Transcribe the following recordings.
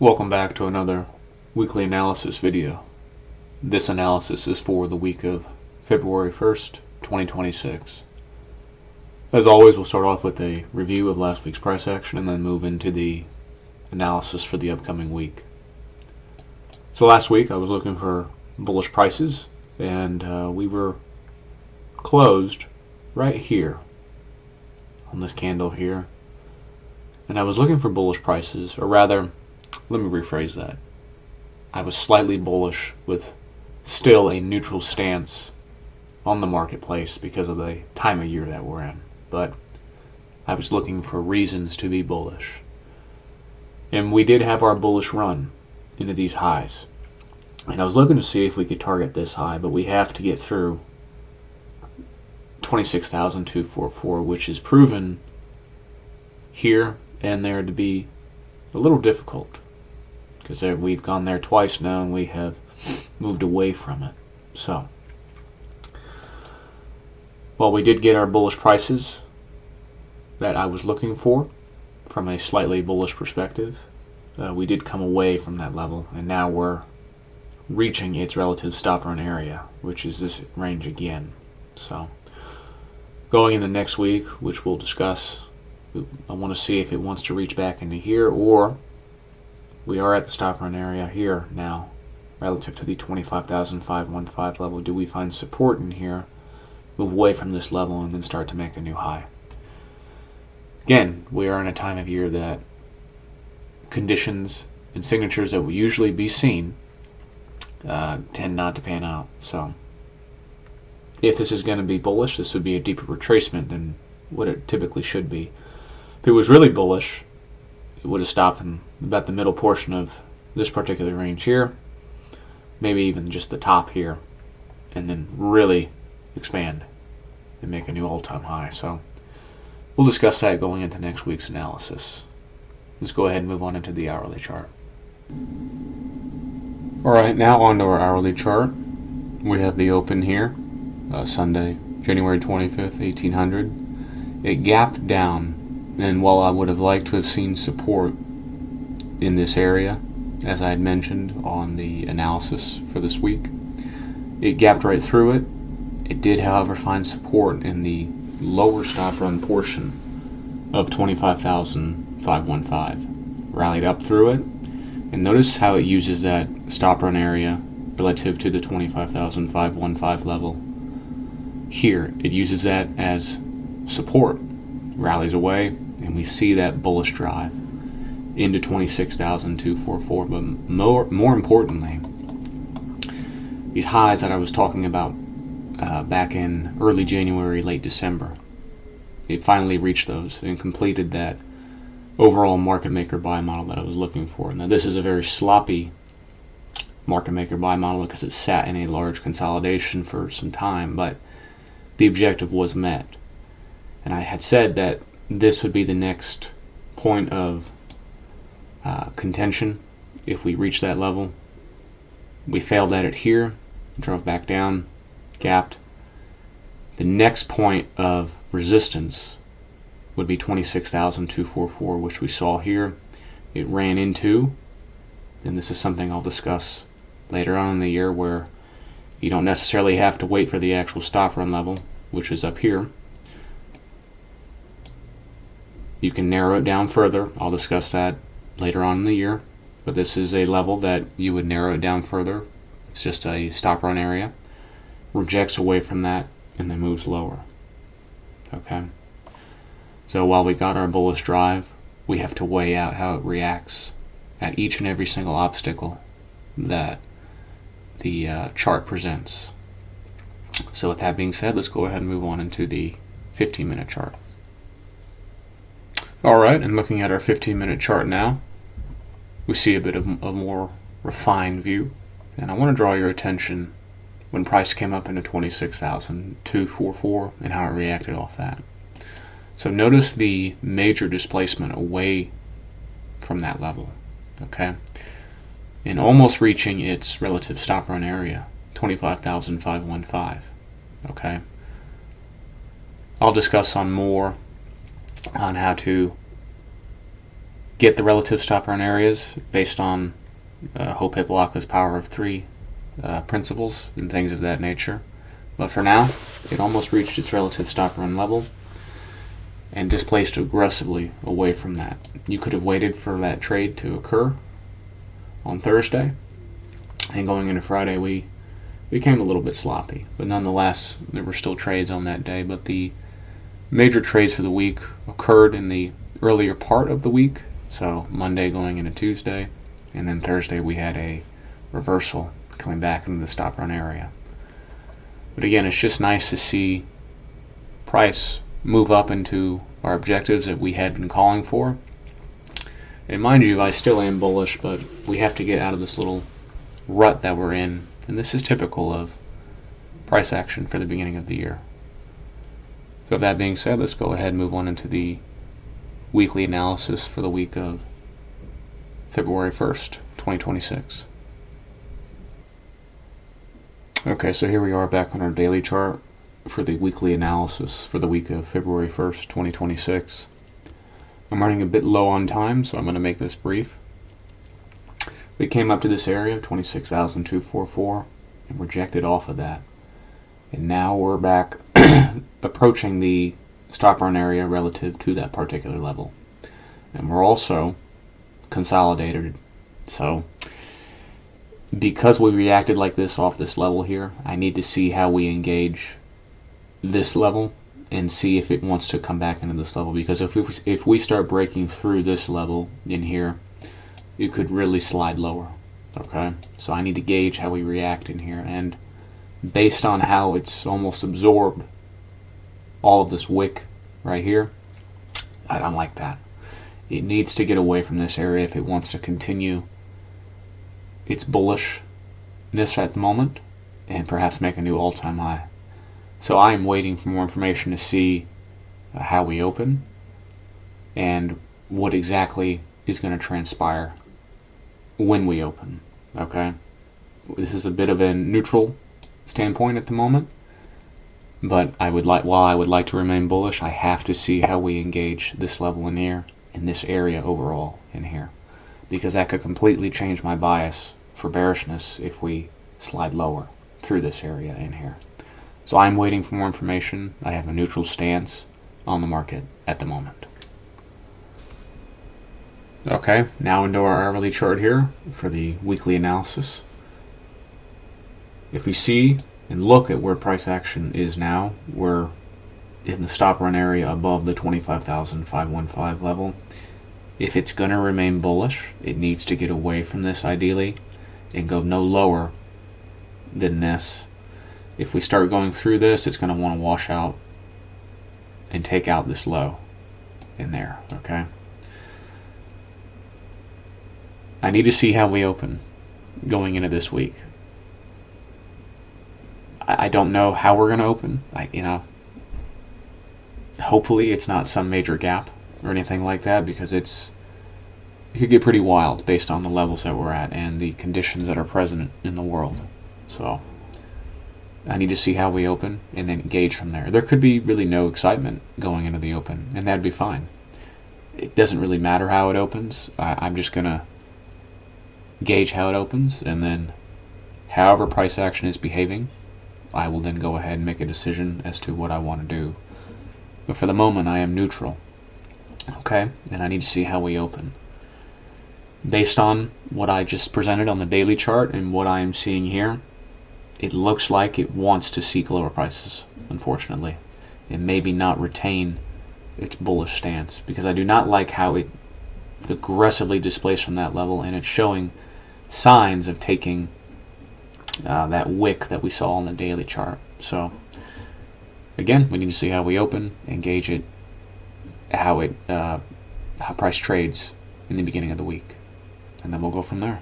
Welcome back to another weekly analysis video. This analysis is for the week of February 1st, 2026. As always, we'll start off with a review of last week's price action and then move into the analysis for the upcoming week. So last week I was looking for bullish prices, and we were closed right here on this candle here. And I was looking for bullish prices, or rather, let me rephrase that. I was slightly bullish with still a neutral stance on the marketplace because of the time of year that we're in. But I was looking for reasons to be bullish. And we did have our bullish run into these highs. And I was looking to see if we could target this high, but we have to get through 26,244, which is proven here and there to be a little difficult, because we've gone there twice now and we have moved away from it. So, while we did get our bullish prices that I was looking for from a slightly bullish perspective, we did come away from that level, and now we're reaching its relative stop run area, which is this range again. So, going in the next week, which we'll discuss, I want to see if it wants to reach back into here, or we are at the stop run area here now relative to the 25,515 level. Do we find support in here, move away from this level, and then start to make a new high? Again, we are in a time of year that conditions and signatures that will usually be seen tend not to pan out. So if this is going to be bullish, this would be a deeper retracement than what it typically should be. If it was really bullish, it would have stopped in about the middle portion of this particular range here, maybe even just the top here, and then really expand and make a new all-time high. So we'll discuss that going into next week's analysis. Let's go ahead and move on into the hourly chart. Alright, now on to our hourly chart. We have the open here, Sunday, January 25th, 1800. It gapped down, and while I would have liked to have seen support in this area, as I had mentioned on the analysis for this week, it gapped right through it. It did, however, find support in the lower stop run portion of 25,515. Rallied up through it, and notice how it uses that stop run area relative to the 25,515 level. Here, it uses that as support, rallies away, and we see that bullish drive into 26,244. But more importantly, these highs that I was talking about back in early January, late December, it finally reached those and completed that overall market maker buy model that I was looking for. Now, this is a very sloppy market maker buy model because it sat in a large consolidation for some time, but the objective was met. And I had said that this would be the next point of contention if we reach that level. We failed at it here, drove back down, gapped. The next point of resistance would be 26,244, which we saw here. It ran into, and this is something I'll discuss later on in the year, where you don't necessarily have to wait for the actual stop run level, which is up here. You can narrow it down further. I'll discuss that later on in the year. But this is a level that you would narrow it down further. It's just a stop run area. Rejects away from that and then moves lower. Okay? So while we got our bullish drive, we have to weigh out how it reacts at each and every single obstacle that the chart presents. So with that being said, let's go ahead and move on into the 15-minute chart. Alright, and looking at our 15-minute chart now, we see a bit of a more refined view. And I want to draw your attention when price came up into 26,244 and how it reacted off that. So notice the major displacement away from that level, okay? And almost reaching its relative stop run area, 25,515, okay? I'll discuss on more on how to get the relative stop run areas based on Hope-Hippolyta's power of 3 principles and things of that nature. But for now, it almost reached its relative stop run level and displaced aggressively away from that. You could have waited for that trade to occur on Thursday, and going into Friday we became a little bit sloppy, but nonetheless there were still trades on that day. But the major trades for the week occurred in the earlier part of the week, so Monday going into Tuesday, and then Thursday we had a reversal coming back into the stop run area. But again, it's just nice to see price move up into our objectives that we had been calling for. And mind you, I still am bullish, but we have to get out of this little rut that we're in, and this is typical of price action for the beginning of the year. So with that being said, let's go ahead and move on into the weekly analysis for the week of February 1st, 2026. Okay, so here we are back on our daily chart for the weekly analysis for the week of February 1st, 2026. I'm running a bit low on time, so I'm going to make this brief. We came up to this area, 26,244, and rejected off of that. And now we're back approaching the stop run area relative to that particular level. And we're also consolidated. So because we reacted like this off this level here, I need to see how we engage this level and see if it wants to come back into this level, because if we start breaking through this level in here, it could really slide lower. Okay, so I need to gauge how we react in here, and based on how it's almost absorbed all of this wick right here, I don't like that. It needs to get away from this area if it wants to continue its bullishness at the moment and perhaps make a new all-time high. So I am waiting for more information to see how we open and what exactly is going to transpire when we open. Okay, this is a bit of a neutral standpoint at the moment, but while I would like to remain bullish, I have to see how we engage this level in here and this area overall in here, because that could completely change my bias for bearishness if we slide lower through this area in here. So I'm waiting for more information. I have a neutral stance on the market at the moment. Okay, now into our hourly chart here for the weekly analysis. If we see and look at where price action is now, we're in the stop run area above the 25,515 level. If it's going to remain bullish, it needs to get away from this ideally and go no lower than this. If we start going through this, it's going to want to wash out and take out this low in there. Okay, I need to see how we open going into this week. I don't know how we're going to open. Hopefully it's not some major gap or anything like that, because it could get pretty wild based on the levels that we're at and the conditions that are present in the world. So I need to see how we open and then gauge from there. There could be really no excitement going into the open, and that'd be fine. It doesn't really matter how it opens. I'm just going to gauge how it opens, and then however price action is behaving, I will then go ahead and make a decision as to what I want to do. But for the moment, I am neutral. Okay, and I need to see how we open. Based on what I just presented on the daily chart and what I am seeing here, it looks like it wants to seek lower prices, unfortunately, and maybe not retain its bullish stance, because I do not like how it aggressively displaced from that level, and it's showing signs of taking that wick that we saw on the daily chart. So again, we need to see how we open, engage it, how price trades in the beginning of the week, and then we'll go from there.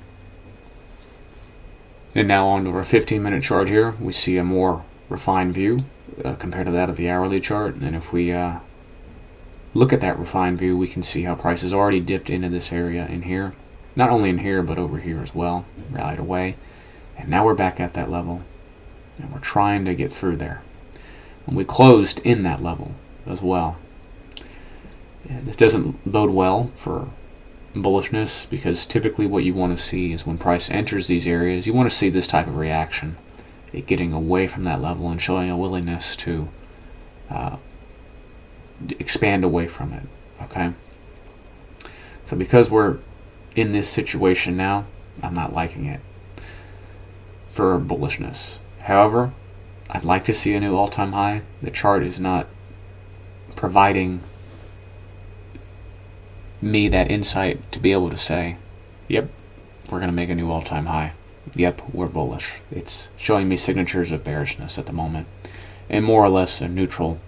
And now on to our 15-minute chart here, we see a more refined view compared to that of the hourly chart. And if we look at that refined view, we can see how price has already dipped into this area in here. Not only in here, but over here as well, rallied away. And now we're back at that level, and we're trying to get through there. And we closed in that level as well. And this doesn't bode well for bullishness, because typically what you want to see is when price enters these areas, you want to see this type of reaction, it getting away from that level and showing a willingness to expand away from it. Okay, so because we're in this situation now, I'm not liking it for bullishness. However, I'd like to see a new all-time high. The chart is not providing me that insight to be able to say, yep, we're going to make a new all-time high. Yep, we're bullish. It's showing me signatures of bearishness at the moment, and more or less a neutral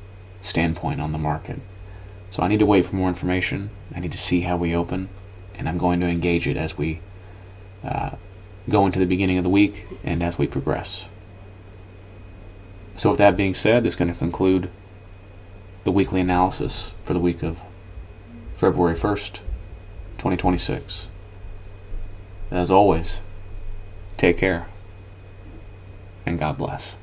standpoint on the market. So I need to wait for more information. I need to see how we open, and I'm going to engage it as we go into the beginning of the week and as we progress. So with that being said, this is going to conclude the weekly analysis for the week of February 1st, 2026. As always, take care, and God bless.